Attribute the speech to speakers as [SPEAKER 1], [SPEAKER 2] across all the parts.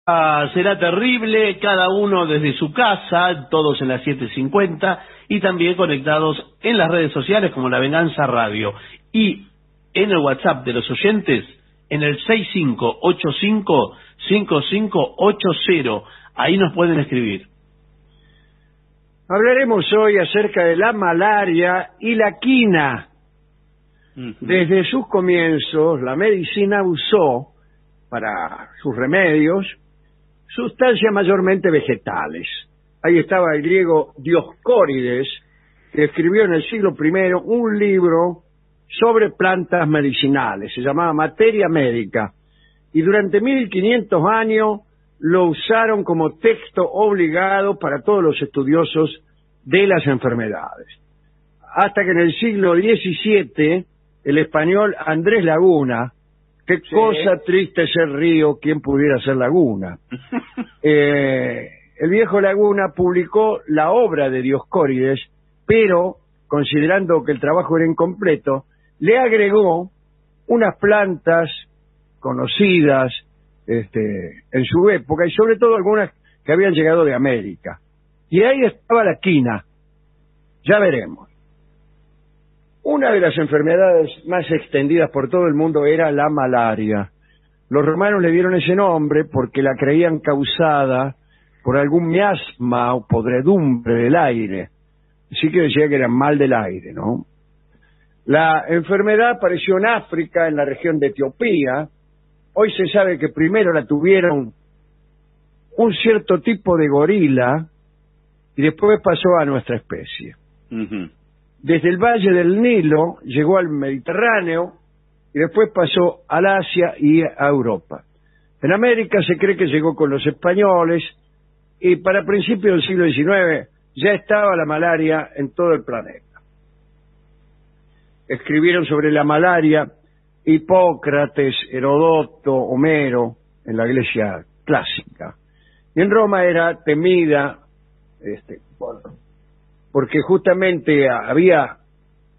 [SPEAKER 1] Será terrible, cada uno desde su casa, todos en las 7:50 y también conectados en las redes sociales como La Venganza Radio y en el WhatsApp de los oyentes en el 6585-5580. Ahí nos pueden escribir.
[SPEAKER 2] Hablaremos hoy acerca de la malaria y la quina. Desde sus comienzos, la medicina usó para sus remedios sustancias mayormente vegetales. Ahí estaba el griego Dioscórides, que escribió en el siglo I un libro sobre plantas medicinales. Se llamaba Materia Médica. Y durante 1500 años lo usaron como texto obligado para todos los estudiosos de las enfermedades. Hasta que en el siglo XVII, el español Andrés Laguna, qué cosa triste ese río, ¿quién pudiera ser Laguna? El viejo Laguna publicó la obra de Dioscórides, pero, considerando que el trabajo era incompleto, le agregó unas plantas conocidas en su época, y sobre todo algunas que habían llegado de América. Y ahí estaba la quina. Ya veremos. Una de las enfermedades más extendidas por todo el mundo era la malaria. Los romanos le dieron ese nombre porque la creían causada por algún miasma o podredumbre del aire. Así que decía que era mal del aire, ¿no? La enfermedad apareció en África, en la región de Etiopía. Hoy se sabe que primero la tuvieron un cierto tipo de gorila y después pasó a nuestra especie. Desde el valle del Nilo llegó al Mediterráneo y después pasó al Asia y a Europa. En América se cree que llegó con los españoles y para principios del siglo XIX ya estaba la malaria en todo el planeta. Escribieron sobre la malaria Hipócrates, Herodoto, Homero en la Grecia clásica. Y en Roma era temida porque justamente había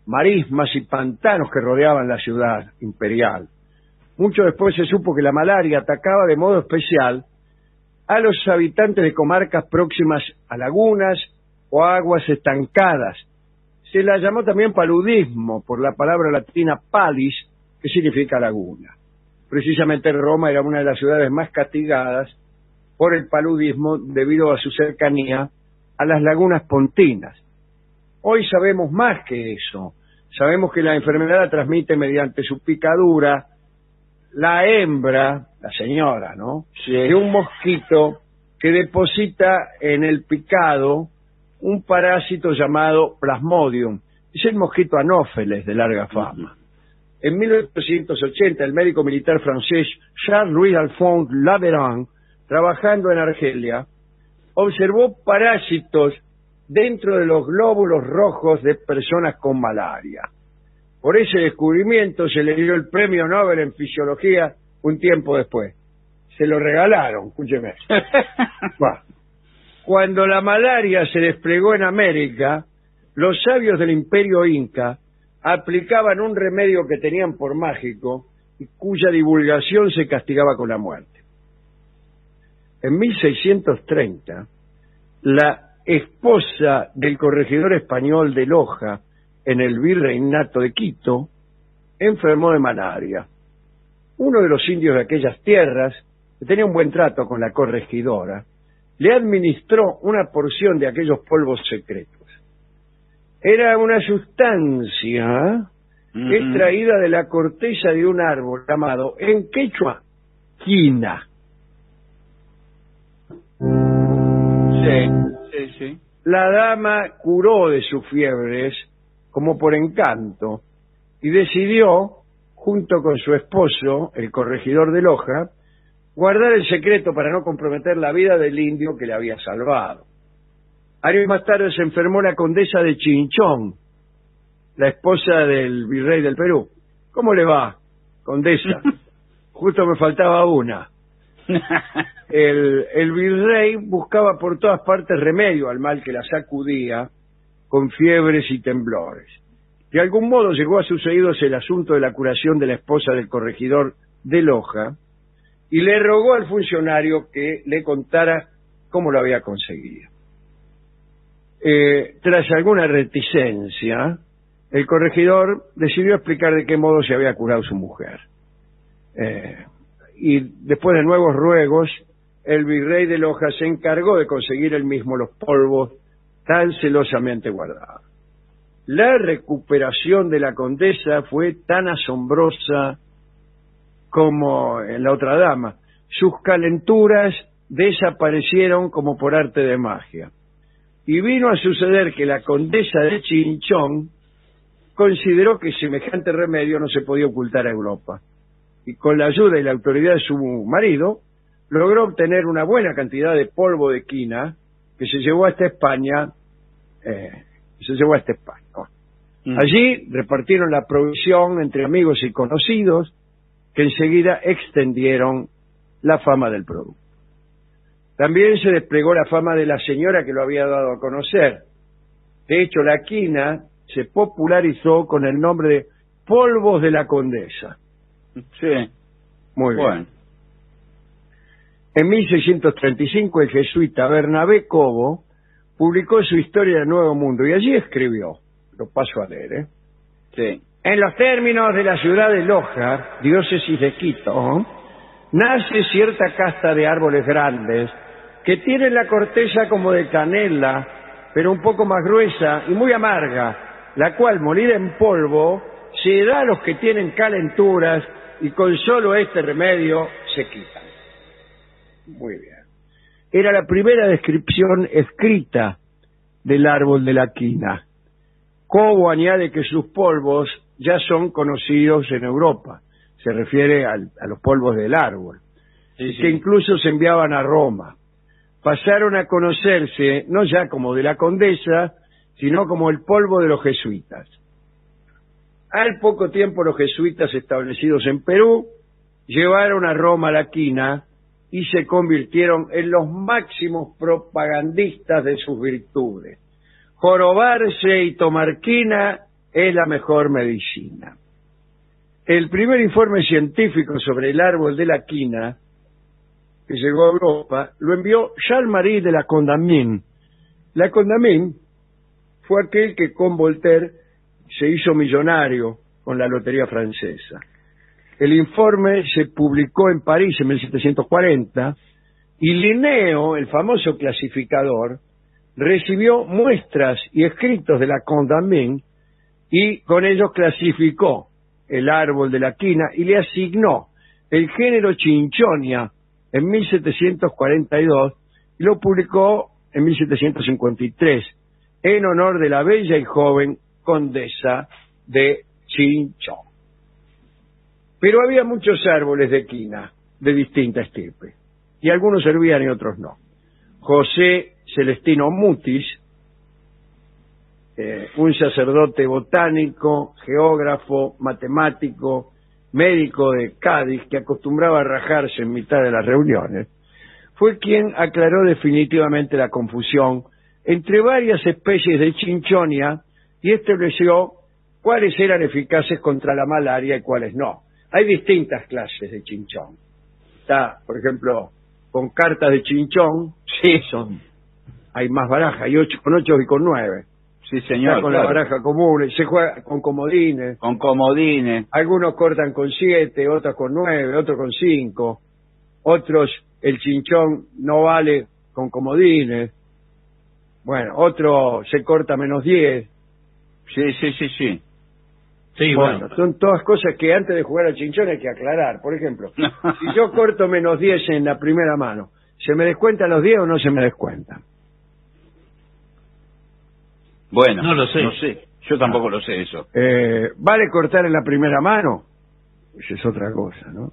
[SPEAKER 2] marismas y pantanos que rodeaban la ciudad imperial. Mucho después se supo que la malaria atacaba de modo especial a los habitantes de comarcas próximas a lagunas o aguas estancadas. Se la llamó también paludismo por la palabra latina palis, que significa laguna. Precisamente Roma era una de las ciudades más castigadas por el paludismo debido a su cercanía a las lagunas pontinas. Hoy sabemos más que eso. Sabemos que la enfermedad la transmite mediante su picadura la hembra, la señora, ¿no? Sí. De un mosquito que deposita en el picado un parásito llamado Plasmodium. Es el mosquito anófeles de larga fama. En 1880, el médico militar francés Charles-Louis Alphonse Laveran, trabajando en Argelia, observó parásitos dentro de los glóbulos rojos de personas con malaria. Por ese descubrimiento se le dio el premio Nobel en fisiología un tiempo después. Se lo regalaron, escúcheme. Cuando la malaria se desplegó en América, los sabios del Imperio Inca aplicaban un remedio que tenían por mágico y cuya divulgación se castigaba con la muerte. En 1630, la esposa del corregidor español de Loja, en el virreinato de Quito, enfermó de malaria. Uno de los indios de aquellas tierras, que tenía un buen trato con la corregidora, le administró una porción de aquellos polvos secretos. Era una sustancia extraída de la corteza de un árbol llamado, en quechua, quina.
[SPEAKER 3] Sí.
[SPEAKER 2] La dama curó de sus fiebres como por encanto y decidió, junto con su esposo, el corregidor de Loja, guardar el secreto para no comprometer la vida del indio que le había salvado. Años más tarde se enfermó la condesa de Chinchón, la esposa del virrey del Perú. ¿Cómo le va, condesa? Justo me faltaba una. El virrey buscaba por todas partes remedio al mal que la sacudía con fiebres y temblores. De algún modo llegó a sus oídos el asunto de la curación de la esposa del corregidor de Loja, y le rogó al funcionario que le contara cómo lo había conseguido. Tras alguna reticencia, el corregidor decidió explicar de qué modo se había curado su mujer. Y después de nuevos ruegos, el virrey de Loja se encargó de conseguir él mismo los polvos tan celosamente guardados. La recuperación de la condesa fue tan asombrosa como en la otra dama. Sus calenturas desaparecieron como por arte de magia. Y vino a suceder que la condesa de Chinchón consideró que semejante remedio no se podía ocultar a Europa. Y con la ayuda y la autoridad de su marido, logró obtener una buena cantidad de polvo de quina que se llevó hasta España. Allí repartieron la provisión entre amigos y conocidos, que enseguida extendieron la fama del producto. También se desplegó la fama de la señora que lo había dado a conocer. De hecho, la quina se popularizó con el nombre de polvos de la condesa.
[SPEAKER 3] Sí.
[SPEAKER 2] Muy bien.
[SPEAKER 3] Bueno.
[SPEAKER 2] En 1635 el jesuita Bernabé Cobo publicó su Historia del Nuevo Mundo y allí escribió, lo paso a leer,
[SPEAKER 3] Sí.
[SPEAKER 2] En los términos de la ciudad de Loja, diócesis de Quito, nace cierta casta de árboles grandes que tienen la corteza como de canela, pero un poco más gruesa y muy amarga, la cual, molida en polvo, se da a los que tienen calenturas y con solo este remedio se quitan. Muy bien. Era la primera descripción escrita del árbol de la quina. Cobo añade que sus polvos ya son conocidos en Europa. Se refiere a los polvos del árbol,
[SPEAKER 3] Sí,
[SPEAKER 2] que
[SPEAKER 3] sí.
[SPEAKER 2] incluso se enviaban a Roma. Pasaron a conocerse no ya como de la condesa, sino como el polvo de los jesuitas. Al poco tiempo los jesuitas establecidos en Perú llevaron a Roma la quina y se convirtieron en los máximos propagandistas de sus virtudes. Jorobarse y tomar quina es la mejor medicina. El primer informe científico sobre el árbol de la quina que llegó a Europa lo envió Jean-Marie de la Condamine. La Condamine fue aquel que con Voltaire se hizo millonario con la lotería francesa. El informe se publicó en París en 1740 y Linneo, el famoso clasificador, recibió muestras y escritos de la Condamine y con ellos clasificó el árbol de la quina y le asignó el género Chinchonia en 1742 y lo publicó en 1753 en honor de la bella y joven condesa de Chinchón. Pero había muchos árboles de quina de distinta estirpe y algunos servían y otros no. José Celestino Mutis, un sacerdote botánico, geógrafo, matemático, médico de Cádiz, que acostumbraba a rajarse en mitad de las reuniones, fue quien aclaró definitivamente la confusión entre varias especies de chinchonia y estableció cuáles eran eficaces contra la malaria y cuáles no. Hay distintas clases de chinchón. Está, por ejemplo, con cartas de chinchón,
[SPEAKER 3] Sí.
[SPEAKER 2] hay más barajas, hay 8 con 8 y con 9.
[SPEAKER 3] Sí, señor.
[SPEAKER 2] Está con
[SPEAKER 3] claro.
[SPEAKER 2] la baraja común, se juega con comodines.
[SPEAKER 3] Con comodines.
[SPEAKER 2] Algunos cortan con 7, otros con 9, otros con 5. Otros, el chinchón no vale con comodines. Bueno, otro se corta menos 10.
[SPEAKER 3] Sí, sí, sí, sí.
[SPEAKER 1] Sí,
[SPEAKER 2] Bueno,
[SPEAKER 1] bueno.
[SPEAKER 2] son todas cosas que antes de jugar al chinchón hay que aclarar. Por ejemplo, si yo corto menos 10 en la primera mano, ¿se me descuentan los 10 o no se me descuentan?
[SPEAKER 3] Bueno,
[SPEAKER 1] No lo sé.
[SPEAKER 3] No sé. Yo tampoco lo sé eso.
[SPEAKER 2] ¿Vale cortar en la primera mano? Esa es otra cosa, ¿no?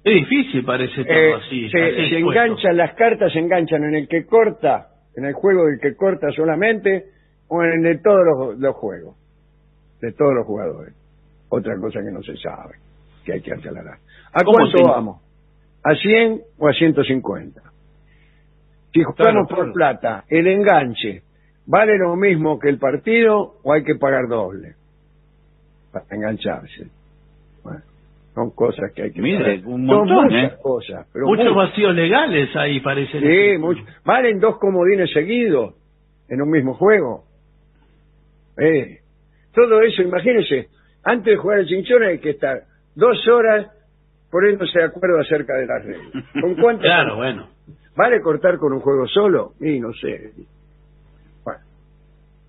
[SPEAKER 1] Es difícil parece todo así. así
[SPEAKER 2] Se
[SPEAKER 1] expuesto.
[SPEAKER 2] enganchan, las cartas se enganchan en el que corta, en el juego del que corta solamente, o en el de todos los juegos, de todos los jugadores. Otra cosa que no se sabe, que hay que aclarar. ¿A
[SPEAKER 3] ¿Cómo
[SPEAKER 2] cuánto
[SPEAKER 3] se-
[SPEAKER 2] vamos? ¿A 100 o a 150? Si jugamos por
[SPEAKER 1] claro.
[SPEAKER 2] plata, el enganche, ¿vale lo mismo que el partido o hay que pagar doble para engancharse? Bueno, Son cosas que hay que
[SPEAKER 3] Mire,
[SPEAKER 2] saber.
[SPEAKER 3] un
[SPEAKER 2] Son
[SPEAKER 3] montón,
[SPEAKER 2] muchas cosas. Pero
[SPEAKER 1] Muchos
[SPEAKER 2] muchas.
[SPEAKER 1] vacíos legales ahí parece.
[SPEAKER 2] Sí, mucho. Valen 2 comodines seguidos en un mismo juego. Todo eso, imagínense, antes de jugar al chinchón hay que estar 2 horas poniéndose de acuerdo acerca de las reglas. ¿Con cuánto?
[SPEAKER 1] Claro, bueno.
[SPEAKER 2] ¿Vale cortar con un juego solo? Y no sé. Bueno.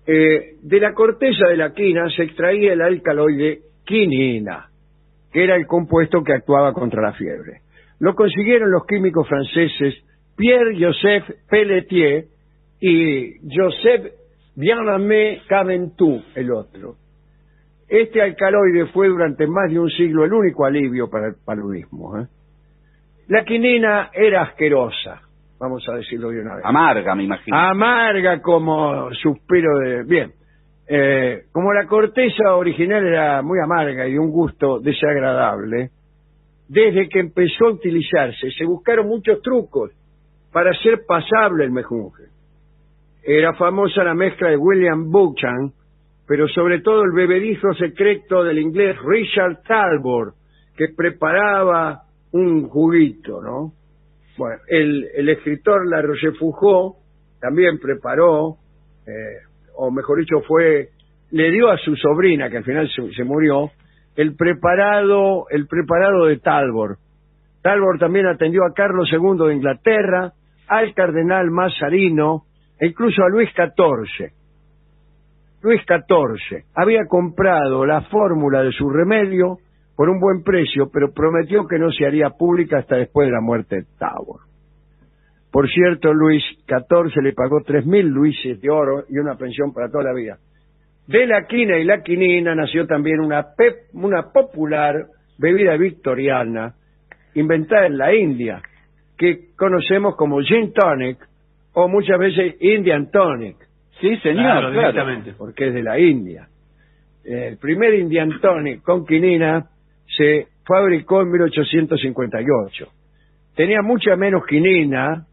[SPEAKER 2] De la corteza de la quina se extraía el alcaloide quinina, que era el compuesto que actuaba contra la fiebre. Lo consiguieron los químicos franceses Pierre-Joseph Pelletier y Joseph Bien-Aimé Caventou, el otro. Este alcaloide fue durante más de un siglo el único alivio para el paludismo. La quinina era asquerosa, vamos a decirlo de una vez.
[SPEAKER 3] Amarga, me imagino.
[SPEAKER 2] Amarga como suspiro de... Bien, como la corteza original era muy amarga y de un gusto desagradable, desde que empezó a utilizarse se buscaron muchos trucos para hacer pasable el mejunje. Era famosa la mezcla de William Buchan, pero sobre todo el bebedizo secreto del inglés Richard Talbot, que preparaba un juguito, ¿no? Bueno, el escritor La Rochefoucauld también preparó, o mejor dicho le dio a su sobrina, que al final se murió, el preparado de Talbot. Talbot también atendió a Carlos II de Inglaterra, al cardenal Mazarino e incluso a Luis XIV. Luis XIV había comprado la fórmula de su remedio por un buen precio, pero prometió que no se haría pública hasta después de la muerte de Talbot. Por cierto, Luis XIV le pagó 3.000 luises de oro y una pensión para toda la vida. De la quina y la quinina nació también una popular bebida victoriana inventada en la India, que conocemos como gin tonic o muchas veces Indian tonic.
[SPEAKER 3] Sí, señor,
[SPEAKER 1] Claro,
[SPEAKER 3] claro.
[SPEAKER 1] directamente.
[SPEAKER 2] Porque es de la India. El primer Indian tonic con quinina se fabricó en 1858. Tenía mucha menos quinina,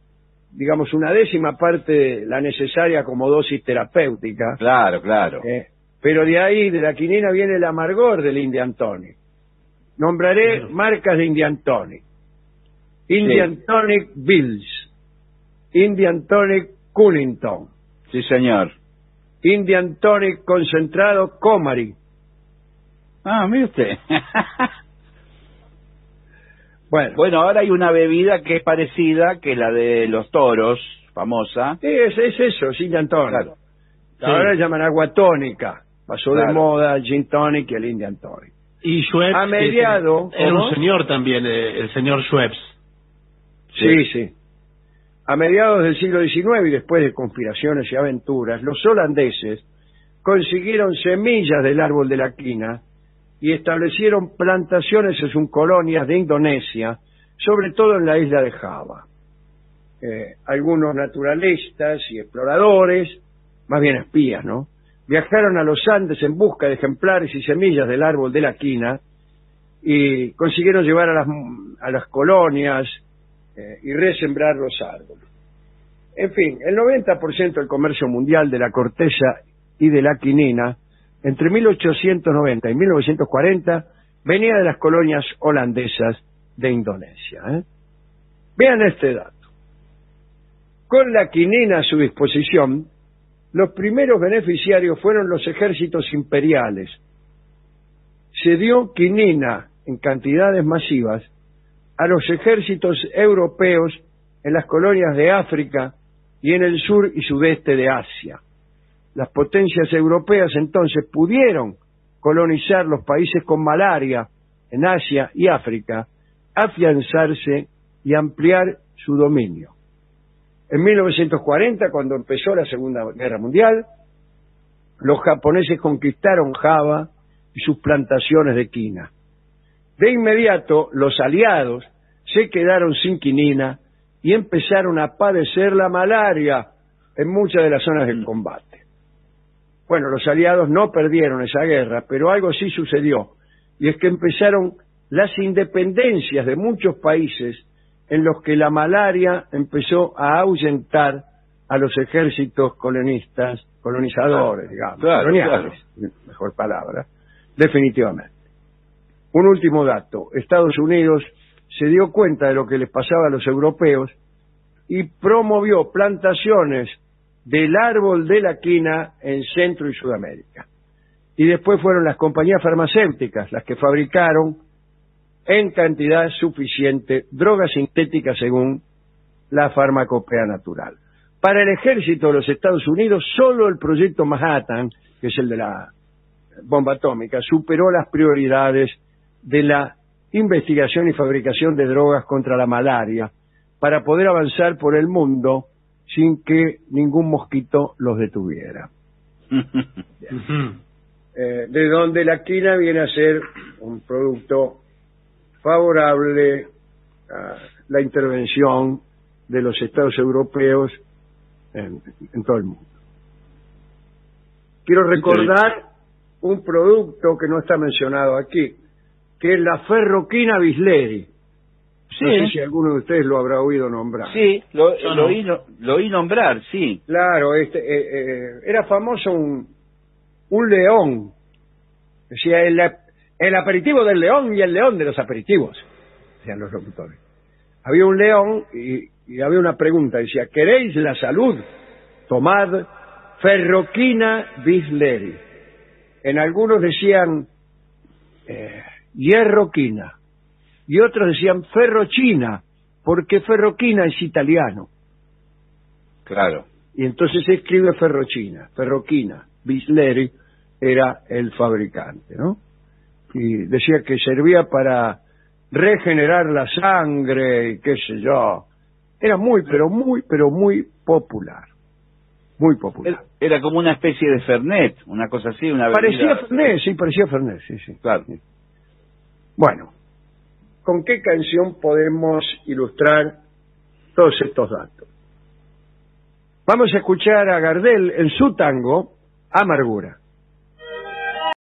[SPEAKER 2] digamos una 10ª parte de la necesaria como dosis terapéutica.
[SPEAKER 3] Claro, claro.
[SPEAKER 2] Pero de ahí, de la quinina, viene el amargor del Indian tonic. Nombraré marcas de Indian tonic. Indian Tonic Bills, Indian Tonic Cunnington,
[SPEAKER 3] Sí, señor.
[SPEAKER 2] Indian Tonic concentrado Comary.
[SPEAKER 3] Ah, mire usted.
[SPEAKER 2] Bueno,
[SPEAKER 3] Ahora hay una bebida que es parecida, que es la de los toros, famosa.
[SPEAKER 2] es eso, es Indian Tonic.
[SPEAKER 3] Claro.
[SPEAKER 2] Ahora
[SPEAKER 1] Sí.
[SPEAKER 2] llaman agua tónica. Pasó de
[SPEAKER 3] Claro.
[SPEAKER 2] moda el Gin Tonic y el Indian Tonic.
[SPEAKER 1] Y Schweppes.
[SPEAKER 2] A mediado,
[SPEAKER 1] Era
[SPEAKER 2] ¿cómo?
[SPEAKER 1] un señor también, el señor Schweppes.
[SPEAKER 2] Sí. A mediados del siglo XIX y después de conspiraciones y aventuras, los holandeses consiguieron semillas del árbol de la quina y establecieron plantaciones en sus colonias de Indonesia, sobre todo en la isla de Java. Algunos naturalistas y exploradores, más bien espías, ¿no?, viajaron a los Andes en busca de ejemplares y semillas del árbol de la quina y consiguieron llevar a las colonias y resembrar los árboles. En fin, el 90% del comercio mundial de la corteza y de la quinina entre 1890 y 1940 venía de las colonias holandesas de Indonesia. Vean este dato. Con la quinina a su disposición, los primeros beneficiarios fueron los ejércitos imperiales. Se dio quinina en cantidades masivas a los ejércitos europeos en las colonias de África y en el sur y sudeste de Asia. Las potencias europeas entonces pudieron colonizar los países con malaria en Asia y África, afianzarse y ampliar su dominio. En 1940, cuando empezó la Segunda Guerra Mundial, los japoneses conquistaron Java y sus plantaciones de quina. De inmediato, los aliados se quedaron sin quinina y empezaron a padecer la malaria en muchas de las zonas del combate. Bueno, los aliados no perdieron esa guerra, pero algo sí sucedió, y es que empezaron las independencias de muchos países en los que la malaria empezó a ahuyentar a los ejércitos colonizadores, digamos, coloniales, mejor palabra, definitivamente. Un último dato. Estados Unidos se dio cuenta de lo que les pasaba a los europeos y promovió plantaciones del árbol de la quina en Centro y Sudamérica. Y después fueron las compañías farmacéuticas las que fabricaron en cantidad suficiente drogas sintéticas según la farmacopea natural. Para el ejército de los Estados Unidos, solo el proyecto Manhattan, que es el de la bomba atómica, superó las prioridades de la investigación y fabricación de drogas contra la malaria para poder avanzar por el mundo sin que ningún mosquito los detuviera. De donde la quina viene a ser un producto favorable a la intervención de los estados europeos en todo el mundo. Quiero recordar un producto que no está mencionado aquí, que es la ferroquina Bisleri.
[SPEAKER 3] Sí.
[SPEAKER 2] No sé si alguno de ustedes lo habrá oído nombrar.
[SPEAKER 3] Sí, lo oí nombrar, sí.
[SPEAKER 2] Claro, era famoso un león. Decía, el aperitivo del león y el león de los aperitivos, decían los locutores. Había un león y había una pregunta, decía, ¿queréis la salud? Tomad ferroquina Bisleri. En algunos decían hierroquina y otros decían ferrochina, porque ferroquina es italiano.
[SPEAKER 3] Claro.
[SPEAKER 2] Y entonces se escribe ferrochina, ferroquina. Bisleri era el fabricante, ¿no? Y decía que servía para regenerar la sangre y qué sé yo. Era muy, pero muy popular. Muy popular.
[SPEAKER 3] Era como una especie de Fernet, una cosa así, una bebida.
[SPEAKER 2] Parecía Fernet, sí.
[SPEAKER 3] Claro.
[SPEAKER 2] Bueno, ¿con qué canción podemos ilustrar todos estos datos? Vamos a escuchar a Gardel en su tango, Amargura.